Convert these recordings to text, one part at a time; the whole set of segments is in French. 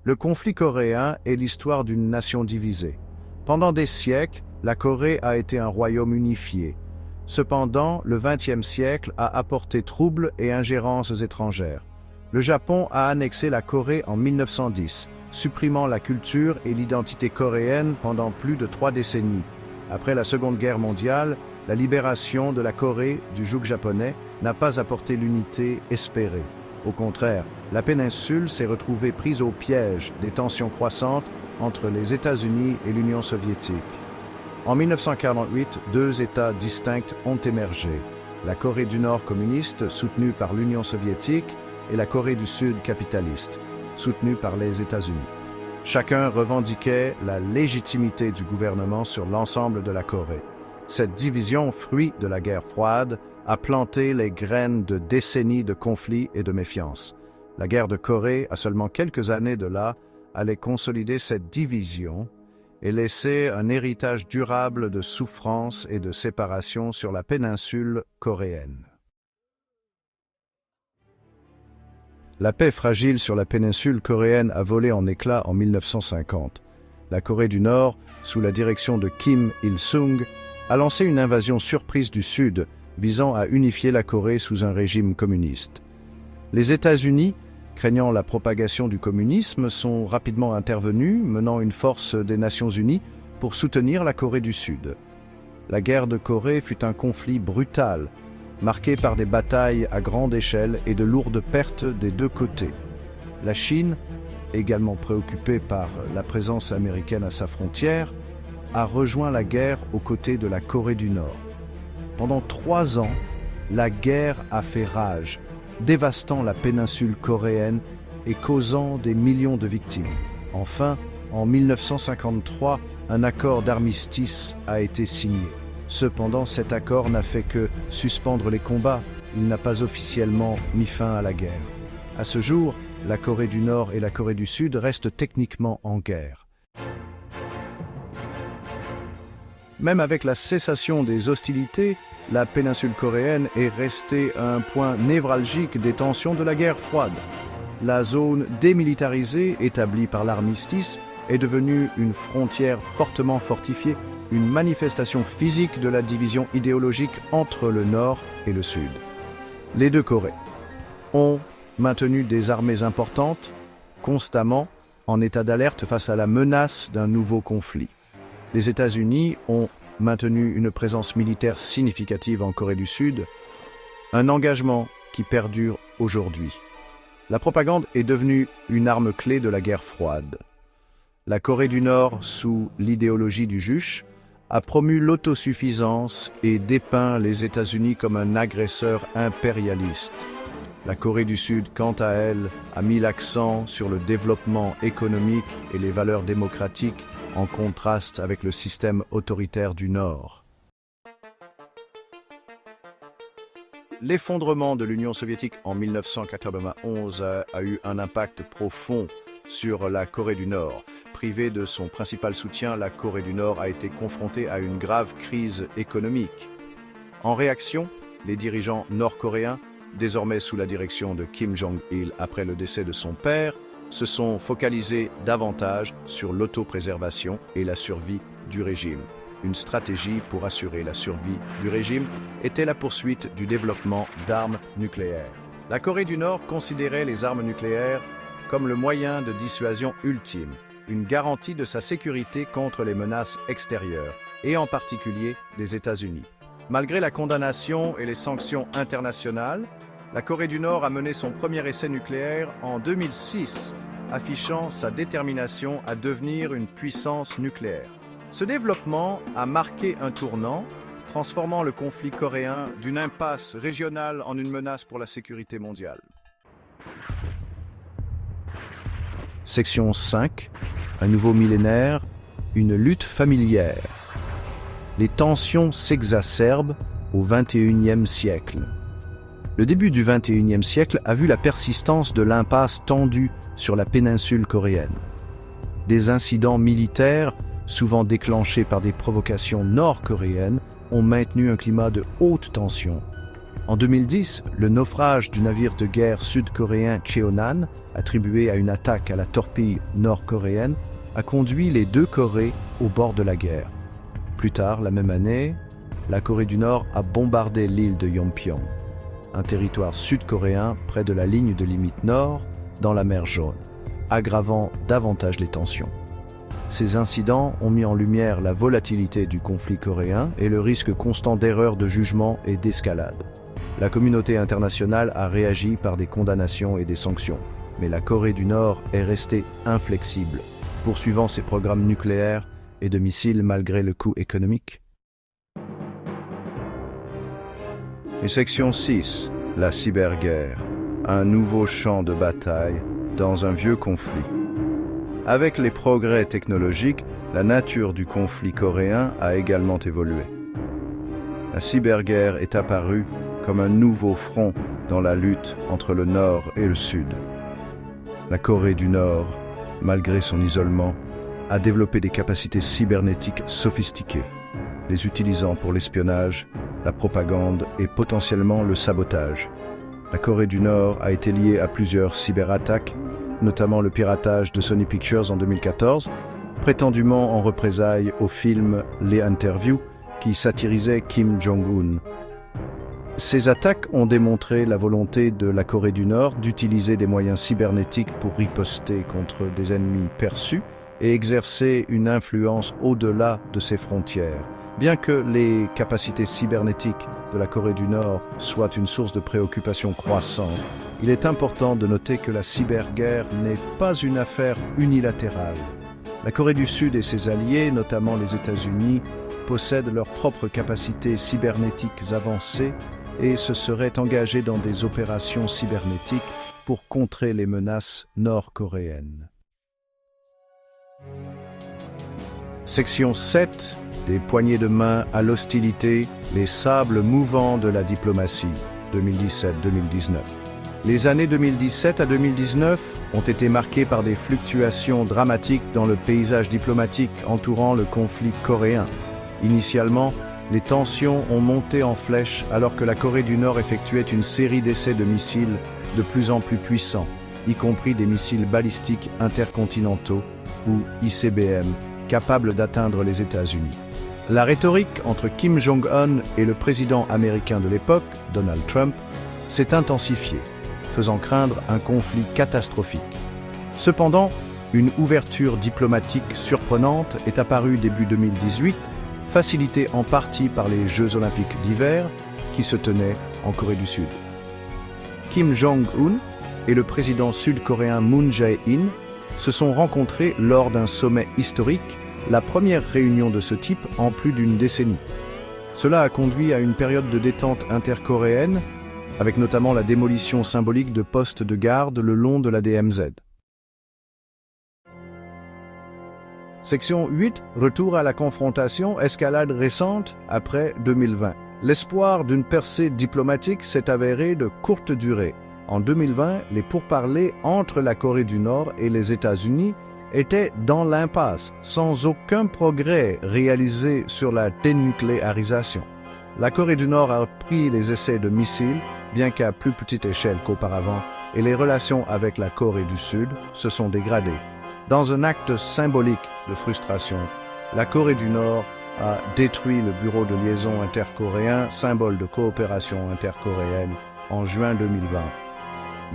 Le conflit coréen est l'histoire d'une nation divisée. Pendant des siècles, la Corée a été un royaume unifié. Cependant, le XXe siècle a apporté troubles et ingérences étrangères. Le Japon a annexé la Corée en 1910, supprimant la culture et l'identité coréenne pendant plus de 3 décennies. Après la Seconde Guerre mondiale, la libération de la Corée du joug japonais n'a pas apporté l'unité espérée. Au contraire, la péninsule s'est retrouvée prise au piège des tensions croissantes entre les États-Unis et l'Union soviétique. En 1948, 2 États distincts ont émergé. La Corée du Nord communiste, soutenue par l'Union soviétique, et la Corée du Sud capitaliste, soutenue par les États-Unis. Chacun revendiquait la légitimité du gouvernement sur l'ensemble de la Corée. Cette division, fruit de la guerre froide, a planté les graines de décennies de conflits et de méfiance. La guerre de Corée, à seulement quelques années de là, allait consolider cette division et laisser un héritage durable de souffrance et de séparation sur la péninsule coréenne. La paix fragile sur la péninsule coréenne a volé en éclats en 1950. La Corée du Nord, sous la direction de Kim Il-sung, a lancé une invasion surprise du Sud, visant à unifier la Corée sous un régime communiste. Les États-Unis, craignant la propagation du communisme, sont rapidement intervenus, menant une force des Nations Unies pour soutenir la Corée du Sud. La guerre de Corée fut un conflit brutal, marqué par des batailles à grande échelle et de lourdes pertes des 2 côtés. La Chine, également préoccupée par la présence américaine à sa frontière, a rejoint la guerre aux côtés de la Corée du Nord. Pendant 3 ans, la guerre a fait rage, dévastant la péninsule coréenne et causant des millions de victimes. Enfin, en 1953, un accord d'armistice a été signé. Cependant, cet accord n'a fait que suspendre les combats. Il n'a pas officiellement mis fin à la guerre. À ce jour, la Corée du Nord et la Corée du Sud restent techniquement en guerre. Même avec la cessation des hostilités, la péninsule coréenne est restée un point névralgique des tensions de la guerre froide. La zone démilitarisée établie par l'armistice est devenue une frontière fortement fortifiée, une manifestation physique de la division idéologique entre le Nord et le Sud. Les 2 Corées ont maintenu des armées importantes, constamment en état d'alerte face à la menace d'un nouveau conflit. Les États-Unis ont maintenu une présence militaire significative en Corée du Sud, un engagement qui perdure aujourd'hui. La propagande est devenue une arme clé de la guerre froide. La Corée du Nord, sous l'idéologie du Juche, a promu l'autosuffisance et dépeint les États-Unis comme un agresseur impérialiste. La Corée du Sud, quant à elle, a mis l'accent sur le développement économique et les valeurs démocratiques en contraste avec le système autoritaire du Nord. L'effondrement de l'Union soviétique en 1991 a eu un impact profond sur la Corée du Nord. Privée de son principal soutien, la Corée du Nord a été confrontée à une grave crise économique. En réaction, les dirigeants nord-coréens, désormais sous la direction de Kim Jong-il après le décès de son père, se sont focalisés davantage sur l'autopréservation et la survie du régime. Une stratégie pour assurer la survie du régime était la poursuite du développement d'armes nucléaires. La Corée du Nord considérait les armes nucléaires comme le moyen de dissuasion ultime, une garantie de sa sécurité contre les menaces extérieures, et en particulier des États-Unis. Malgré la condamnation et les sanctions internationales, la Corée du Nord a mené son premier essai nucléaire en 2006, affichant sa détermination à devenir une puissance nucléaire. Ce développement a marqué un tournant, transformant le conflit coréen d'une impasse régionale en une menace pour la sécurité mondiale. Section 5. Un nouveau millénaire, une lutte familière. Les tensions s'exacerbent au XXIe siècle. Le début du XXIe siècle a vu la persistance de l'impasse tendue sur la péninsule coréenne. Des incidents militaires, souvent déclenchés par des provocations nord-coréennes, ont maintenu un climat de haute tension. En 2010, le naufrage du navire de guerre sud-coréen Cheonan, attribué à une attaque à la torpille nord-coréenne, a conduit les deux Corées au bord de la guerre. Plus tard, la même année, la Corée du Nord a bombardé l'île de Yeonpyeong, un territoire sud-coréen près de la ligne de limite nord dans la mer Jaune, aggravant davantage les tensions. Ces incidents ont mis en lumière la volatilité du conflit coréen et le risque constant d'erreurs de jugement et d'escalade. La communauté internationale a réagi par des condamnations et des sanctions, mais la Corée du Nord est restée inflexible, poursuivant ses programmes nucléaires et de missiles malgré le coût économique. Et section 6, la cyberguerre, un nouveau champ de bataille dans un vieux conflit. Avec les progrès technologiques, la nature du conflit coréen a également évolué. La cyberguerre est apparue comme un nouveau front dans la lutte entre le Nord et le Sud. La Corée du Nord, malgré son isolement, a développé des capacités cybernétiques sophistiquées, les utilisant pour l'espionnage, la propagande et potentiellement le sabotage. La Corée du Nord a été liée à plusieurs cyberattaques, notamment le piratage de Sony Pictures en 2014, prétendument en représailles au film Les Interviews, qui satirisait Kim Jong-un. Ces attaques ont démontré la volonté de la Corée du Nord d'utiliser des moyens cybernétiques pour riposter contre des ennemis perçus et exercer une influence au-delà de ses frontières. Bien que les capacités cybernétiques de la Corée du Nord soient une source de préoccupation croissante, il est important de noter que la cyberguerre n'est pas une affaire unilatérale. La Corée du Sud et ses alliés, notamment les États-Unis, possèdent leurs propres capacités cybernétiques avancées et se seraient engagés dans des opérations cybernétiques pour contrer les menaces nord-coréennes. Section 7. Des poignées de main à l'hostilité, les sables mouvants de la diplomatie, 2017-2019. Les années 2017 à 2019 ont été marquées par des fluctuations dramatiques dans le paysage diplomatique entourant le conflit coréen. Initialement, les tensions ont monté en flèche alors que la Corée du Nord effectuait une série d'essais de missiles de plus en plus puissants, y compris des missiles balistiques intercontinentaux ou ICBM, capables d'atteindre les États-Unis. La rhétorique entre Kim Jong-un et le président américain de l'époque, Donald Trump, s'est intensifiée, faisant craindre un conflit catastrophique. Cependant, une ouverture diplomatique surprenante est apparue début 2018, facilitée en partie par les Jeux olympiques d'hiver qui se tenaient en Corée du Sud. Kim Jong-un et le président sud-coréen Moon Jae-in se sont rencontrés lors d'un sommet historique, la première réunion de ce type en plus d'une décennie. Cela a conduit à une période de détente intercoréenne, avec notamment la démolition symbolique de postes de garde le long de la DMZ. Section 8. Retour à la confrontation, escalade récente après 2020. L'espoir d'une percée diplomatique s'est avéré de courte durée. En 2020, les pourparlers entre la Corée du Nord et les États-Unis étaient dans l'impasse, sans aucun progrès réalisé sur la dénucléarisation. La Corée du Nord a repris les essais de missiles, bien qu'à plus petite échelle qu'auparavant, et les relations avec la Corée du Sud se sont dégradées. Dans un acte symbolique de frustration, la Corée du Nord a détruit le bureau de liaison intercoréen, symbole de coopération intercoréenne, en juin 2020.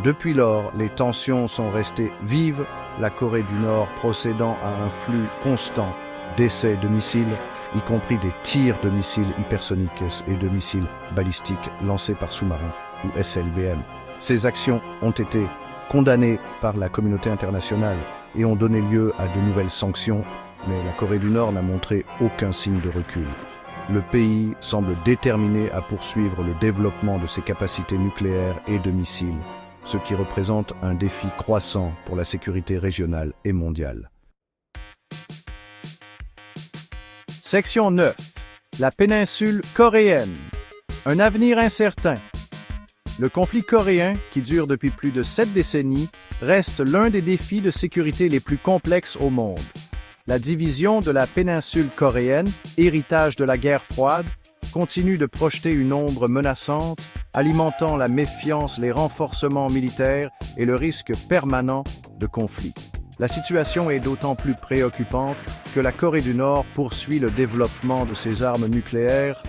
Depuis lors, les tensions sont restées vives, la Corée du Nord procédant à un flux constant d'essais de missiles, y compris des tirs de missiles hypersoniques et de missiles balistiques lancés par sous-marins ou SLBM. Ces actions ont été condamnées par la communauté internationale et ont donné lieu à de nouvelles sanctions, mais la Corée du Nord n'a montré aucun signe de recul. Le pays semble déterminé à poursuivre le développement de ses capacités nucléaires et de missiles, ce qui représente un défi croissant pour la sécurité régionale et mondiale. Section 9. La péninsule coréenne. Un avenir incertain. Le conflit coréen, qui dure depuis plus de 7 décennies, reste l'un des défis de sécurité les plus complexes au monde. La division de la péninsule coréenne, héritage de la guerre froide, continue de projeter une ombre menaçante alimentant la méfiance, les renforcements militaires et le risque permanent de conflit. La situation est d'autant plus préoccupante que la Corée du Nord poursuit le développement de ses armes nucléaires,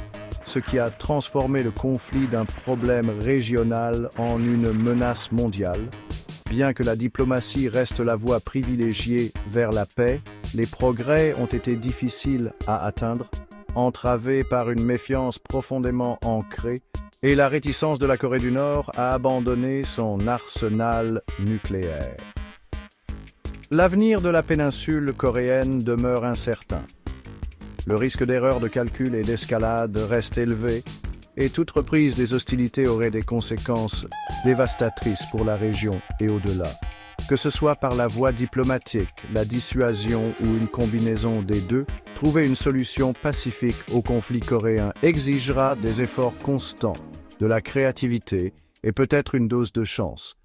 ce qui a transformé le conflit d'un problème régional en une menace mondiale. Bien que la diplomatie reste la voie privilégiée vers la paix, les progrès ont été difficiles à atteindre, entravés par une méfiance profondément ancrée et la réticence de la Corée du Nord à abandonner son arsenal nucléaire. L'avenir de la péninsule coréenne demeure incertain. Le risque d'erreur de calcul et d'escalade reste élevé, et toute reprise des hostilités aurait des conséquences dévastatrices pour la région et au-delà. Que ce soit par la voie diplomatique, la dissuasion ou une combinaison des deux, trouver une solution pacifique au conflit coréen exigera des efforts constants, de la créativité et peut-être une dose de chance.